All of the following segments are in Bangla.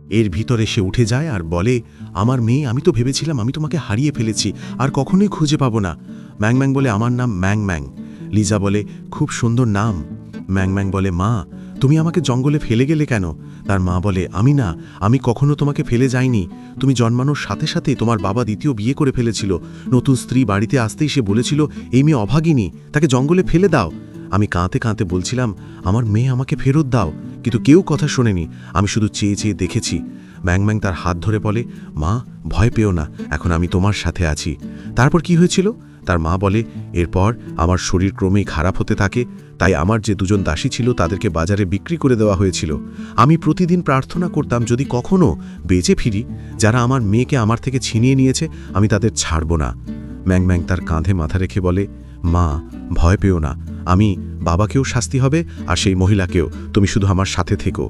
এর ভিতরে সে উঠে যায় আর বলে, আমার মেয়ে, আমি তো ভেবেছিলাম আমি তোমাকে হারিয়ে ফেলেছি, আর কখনোই খুঁজে পাবো না। ম্যাং ম্যাং বলে, আমার নাম ম্যাং ম্যাং। লিজা বলে, খুব সুন্দর নাম। ম্যাং ম্যাং বলে, মা, তুমি আমাকে জঙ্গলে ফেলে গেলে কেন? তার মা বলে, আমি কখনো তোমাকে ফেলে যাইনি। তুমি জন্মানোর সাথে সাথে তোমার বাবা দ্বিতীয় বিয়ে করে ফেলেছিল। নতুন স্ত্রী বাড়িতে আসতেই সে বলেছিল, এই মেয়ে অভাগিনী, তাকে জঙ্গলে ফেলে দাও। আমি কাঁদতে কাঁদতে বলছিলাম, আমার মেয়ে আমাকে ফেরত দাও, কিন্তু কেউ কথা শোনেনি। আমি শুধু চেয়ে চেয়ে দেখেছি। ম্যাং ম্যাং তার হাত ধরে বলে, মা, ভয় পেও না, এখন আমি তোমার সাথে আছি। তারপর কি হয়েছিল? তার মা বলে, এরপর আমার শরীর ক্রমেই খারাপ হতে থাকে, তাই আমার যে দুজন দাসী ছিল তাদেরকে বাজারে বিক্রি করে দেওয়া হয়েছিল। আমি প্রতিদিন প্রার্থনা করতাম, যদি কখনো বেঁচে ফিরি, যারা আমার মেয়েকে আমার থেকে ছিনিয়ে নিয়েছে আমি তাদের ছাড়ব না। ম্যাং ম্যাং তার কাঁধে মাথা রেখে বলে, মা, ভয় পেও না, আমি বাবাকেও শাস্তি হবে আর সেই মহিলাকেও, তুমি শুধু আমার সাথে থেকো।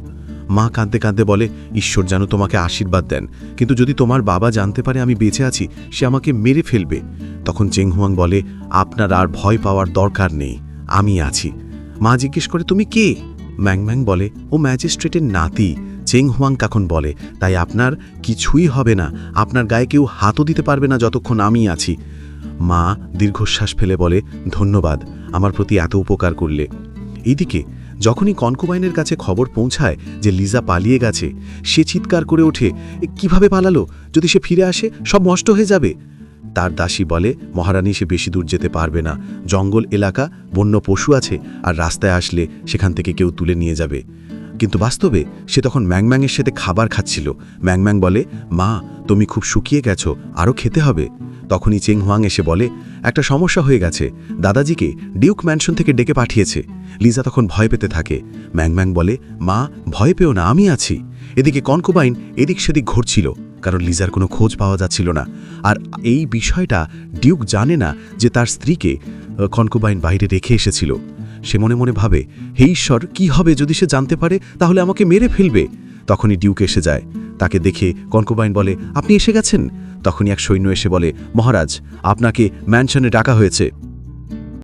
মা কাঁদতে কাঁদতে বলে, ঈশ্বর যেন তোমাকে আশীর্বাদ দেন, কিন্তু যদি তোমার বাবা জানতে পারে আমি বেঁচে আছি, সে আমাকে মেরে ফেলবে। তখন চেং হুয়াং বলে, আপনার আর ভয় পাওয়ার দরকার নেই, আমি আছি। মা জিজ্ঞেস করে, তুমি কে? ম্যাং ম্যাং বলে, ও ম্যাজিস্ট্রেটের নাতি। চেং হুয়াং তখন বলে, তাই আপনার কিছুই হবে না, আপনার গায়ে কেউ হাতও দিতে পারবে না যতক্ষণ আমি আছি। মা দীর্ঘশ্বাস ফেলে বলে, ধন্যবাদ, আমার প্রতি এত উপকার করলে। এইদিকে যখনই কনকুবাইনের কাছে খবর পৌঁছায় যে লিজা পালিয়ে গেছে, সে চিৎকার করে ওঠে, কিভাবে পালালো? যদি সে ফিরে আসে, সব নষ্ট হয়ে যাবে। তার দাসী বলে, মহারানী, সে বেশি দূর যেতে পারবে না, জঙ্গল এলাকা, বন্য পশু আছে, আর রাস্তায় আসলে সেখান থেকে কেউ তুলে নিয়ে যাবে। কিন্তু বাস্তবে সে তখন ম্যাং ম্যাংয়ের সাথে খাবার খাচ্ছিল। ম্যাং ম্যাং বলে, মা, তুমি খুব শুকিয়ে গেছো, আরও খেতে হবে। তখনই চেং হুয়াং এসে বলে, একটা সমস্যা হয়ে গেছে, দাদাজিকে ডিউক ম্যানশন থেকে ডেকে পাঠিয়েছে। লিজা তখন ভয় পেতে থাকে। ম্যাং ম্যাং বলে, মা, ভয় পেও না, আমি আছি। এদিকে কনকুবাইন এদিক সেদিক ঘুরছিল, কারণ লিজার কোনো খোঁজ পাওয়া যাচ্ছিল না। আর এই বিষয়টা ডিউক জানে না যে তার স্ত্রীকে কনকুবাইন বাইরে রেখে এসেছিল। সে মনে মনে ভাবে, হে ঈশ্বর, কি হবে যদি সে জানতে পারে? তাহলে আমাকে মেরে ফেলবে। তখনই ডিউক এসে যায়। তাকে দেখে কনকুবাইন বলে, আপনি এসে গেছেন? তখনই এক সৈন্য এসে বলে, মহারাজ, আপনাকে ম্যানশনে ডাকা হয়েছে।